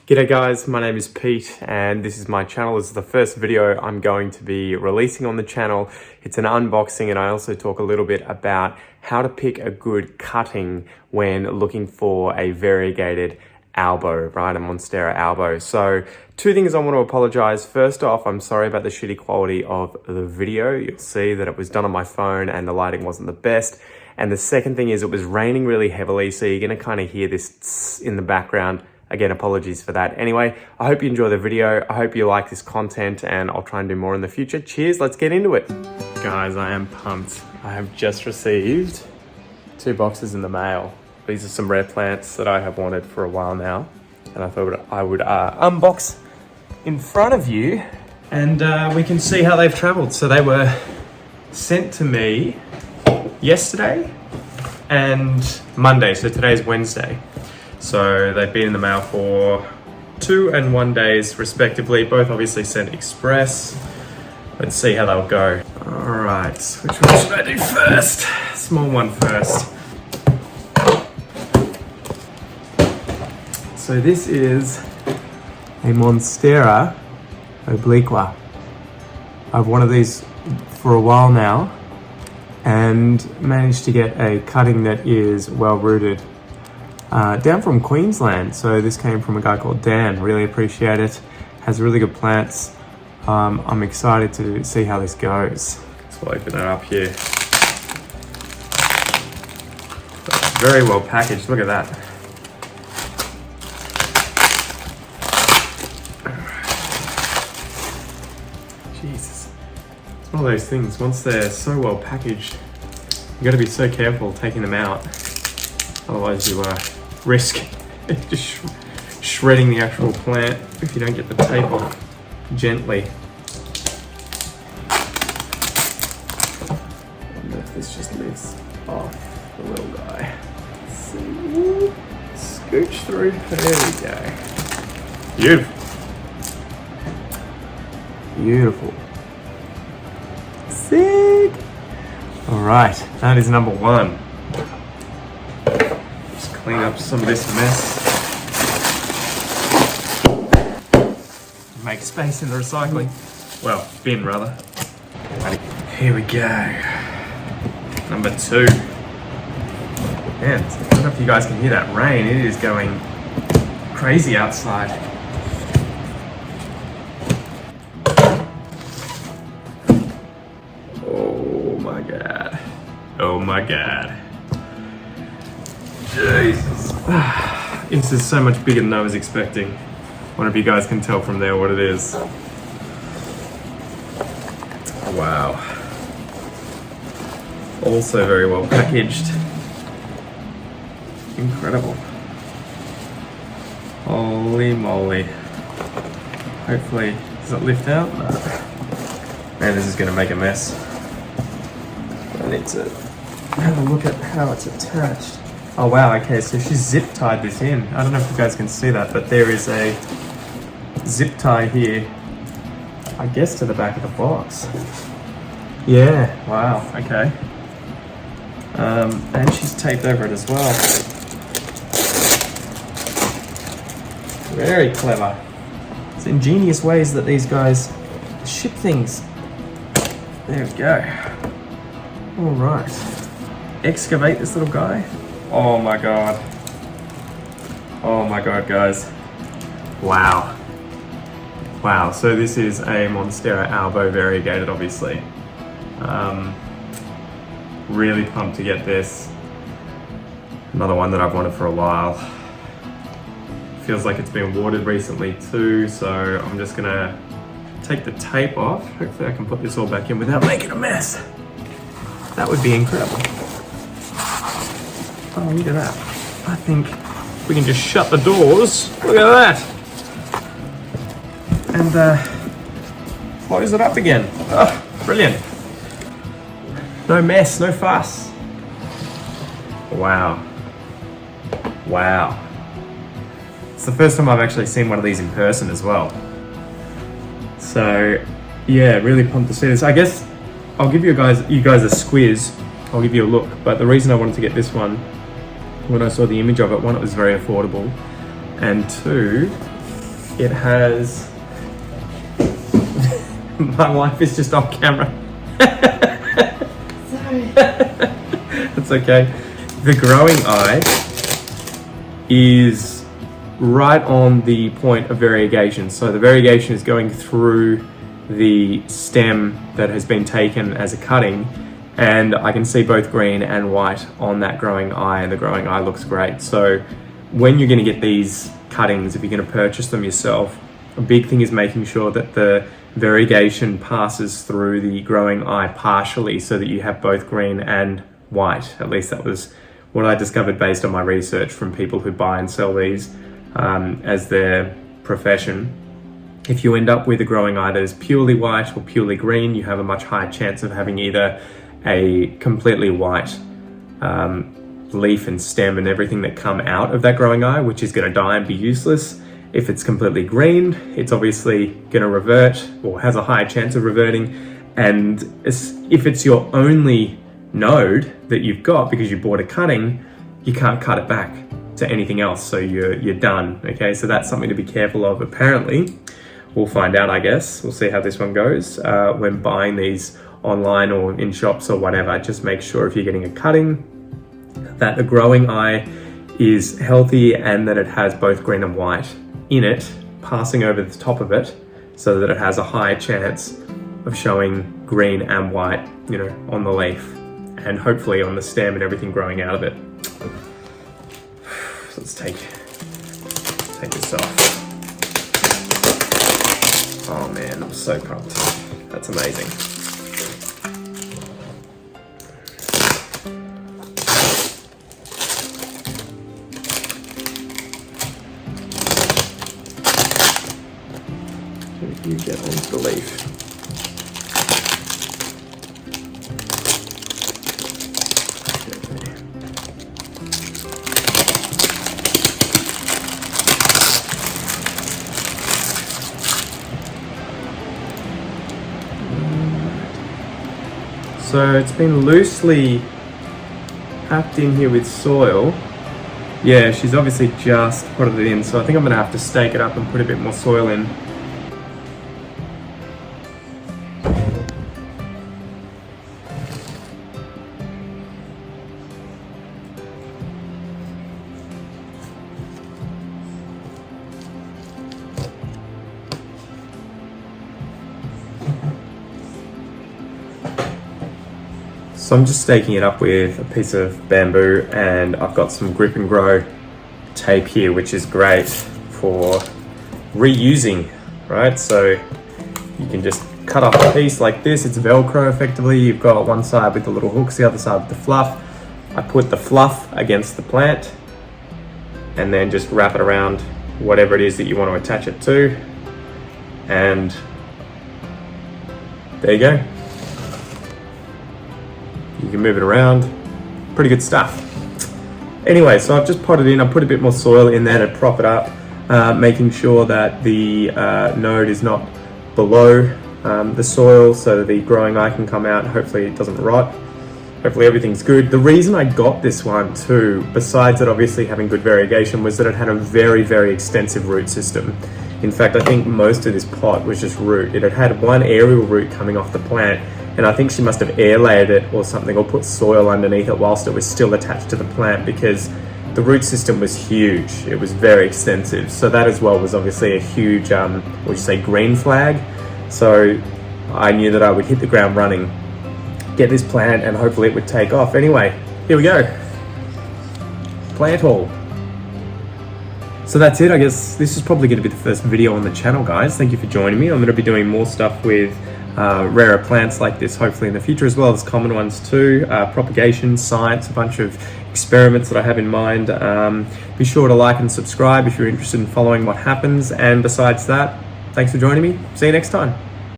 G'day guys, my name is Pete and this is my channel. This is the first video I'm going to be releasing on the channel. It's an unboxing and I also talk a little bit about how to pick a good cutting when looking for a variegated Albo, right? A Monstera Albo. So two things I want to apologize. First off, I'm sorry about the shitty quality of the video. You'll see that it was done on my phone and the lighting wasn't the best. And the second thing is it was raining really heavily, so you're going to kind of hear this in the background. Again, apologies for that. Anyway, I hope you enjoy the video. I hope you like this content and I'll try and do more in the future. Cheers, let's get into it. Guys, I am pumped. I have just received 2 boxes in the mail. These are some rare plants that I have wanted for a while now. And I thought I would unbox in front of you and we can see how they've traveled. So they were sent to me yesterday and Monday. So today's Wednesday. So they've been in the mail for 2 and 1 days respectively, both obviously sent express. Let's see how they'll go. All right, which one should I do first? Small one first. So this is a Monstera obliqua. I've wanted these for a while now and managed to get a cutting that is well rooted. Down from Queensland, so this came from a guy called Dan. Really appreciate it. Has really good plants. I'm excited to see how this goes. So we'll open it up here. Very well packaged. Look at that. Jesus, it's one of those things. Once they're so well packaged, you got to be so careful taking them out. Otherwise, you risk just shredding the actual plant if you don't get the tape off gently. I wonder if this just lifts off the little guy. Let's see. Scooch through. There we go. Beautiful. Beautiful. Sick. All right, that is number 1. Clean up some of this mess. Make space in the recycling. Well, bin rather. Here we go. Number 2. Man, I don't know if you guys can hear that rain. It is going crazy outside. Oh my God. Oh my God. Jesus. This is so much bigger than I was expecting. I wonder if you guys can tell from there what it is. Wow. Also very well packaged. Incredible. Holy moly. Hopefully, does it lift out? No. Man, this is going to make a mess. I need to have a look at how it's attached. Oh wow, okay, so she's zip tied this in. I don't know if you guys can see that, but there is a zip tie here, I guess to the back of the box. Yeah, wow, okay. And she's taped over it as well. Very clever. It's ingenious ways that these guys ship things. There we go. All right. Excavate this little guy. Oh my God. Oh my God, guys. Wow. Wow, so this is a Monstera Albo variegated, obviously. Really pumped to get this. Another one that I've wanted for a while. Feels like it's been watered recently too, so I'm just gonna take the tape off. Hopefully I can put this all back in without making a mess. That would be incredible. Oh, look at that. I think we can just shut the doors. Look at that. And close it up again. Oh, brilliant. No mess, no fuss. Wow. Wow. It's the first time I've actually seen one of these in person as well. So, yeah, really pumped to see this. I guess I'll give you guys a squiz. I'll give you a look. But the reason I wanted to get this one, when I saw the image of it, one, it was very affordable. And 2, it has, my wife is just off camera. Sorry. That's okay. The growing eye is right on the point of variegation. So the variegation is going through the stem that has been taken as a cutting, and I can see both green and white on that growing eye, and the growing eye looks great. So when you're going to get these cuttings, if you're going to purchase them yourself, a big thing is making sure that the variegation passes through the growing eye partially, so that you have both green and white. At least that was what I discovered based on my research from people who buy and sell these as their profession. If you end up with a growing eye that is purely white or purely green, you have a much higher chance of having either a completely white leaf and stem and everything that come out of that growing eye, which is going to die and be useless. If it's completely green, it's obviously going to revert, or has a higher chance of reverting. And if it's your only node that you've got because you bought a cutting, you can't cut it back to anything else, so you're done. Okay, so that's something to be careful of. Apparently, we'll find out, I guess. We'll see how this one goes when buying these online or in shops or whatever. Just make sure if you're getting a cutting that the growing eye is healthy and that it has both green and white in it, passing over the top of it, so that it has a higher chance of showing green and white, you know, on the leaf, and hopefully on the stem and everything growing out of it. So let's take this off. Oh man, I'm so pumped. That's amazing. You get onto the leaf. So it's been loosely packed in here with soil. Yeah, she's obviously just put it in, so I think I'm gonna have to stake it up and put a bit more soil in. So I'm just staking it up with a piece of bamboo, and I've got some grip and grow tape here, which is great for reusing, right? So you can just cut off a piece like this. It's Velcro effectively. You've got one side with the little hooks, the other side with the fluff. I put the fluff against the plant and then just wrap it around whatever it is that you want to attach it to. And there you go. You can move it around. Pretty good stuff. Anyway, so I've just potted in. I put a bit more soil in there to prop it up, making sure that the node is not below the soil, so that the growing eye can come out. Hopefully it doesn't rot. Hopefully everything's good. The reason I got this one too, besides it obviously having good variegation, was that it had a very, very extensive root system. In fact, I think most of this pot was just root. It had one aerial root coming off the plant, and I think she must have air layered it or something, or put soil underneath it whilst it was still attached to the plant, because the root system was huge. It was very extensive. So that as well was obviously a huge, what would you say, green flag. So I knew that I would hit the ground running, get this plant, and hopefully it would take off. Anyway, here we go. Plant haul. So that's it. I guess this is probably going to be the first video on the channel, guys. Thank you for joining me. I'm going to be doing more stuff with rarer plants like this hopefully in the future, as well as common ones too. Propagation, science, a bunch of experiments that I have in mind. Be sure to like and subscribe if you're interested in following what happens. And besides that, thanks for joining me. See you next time.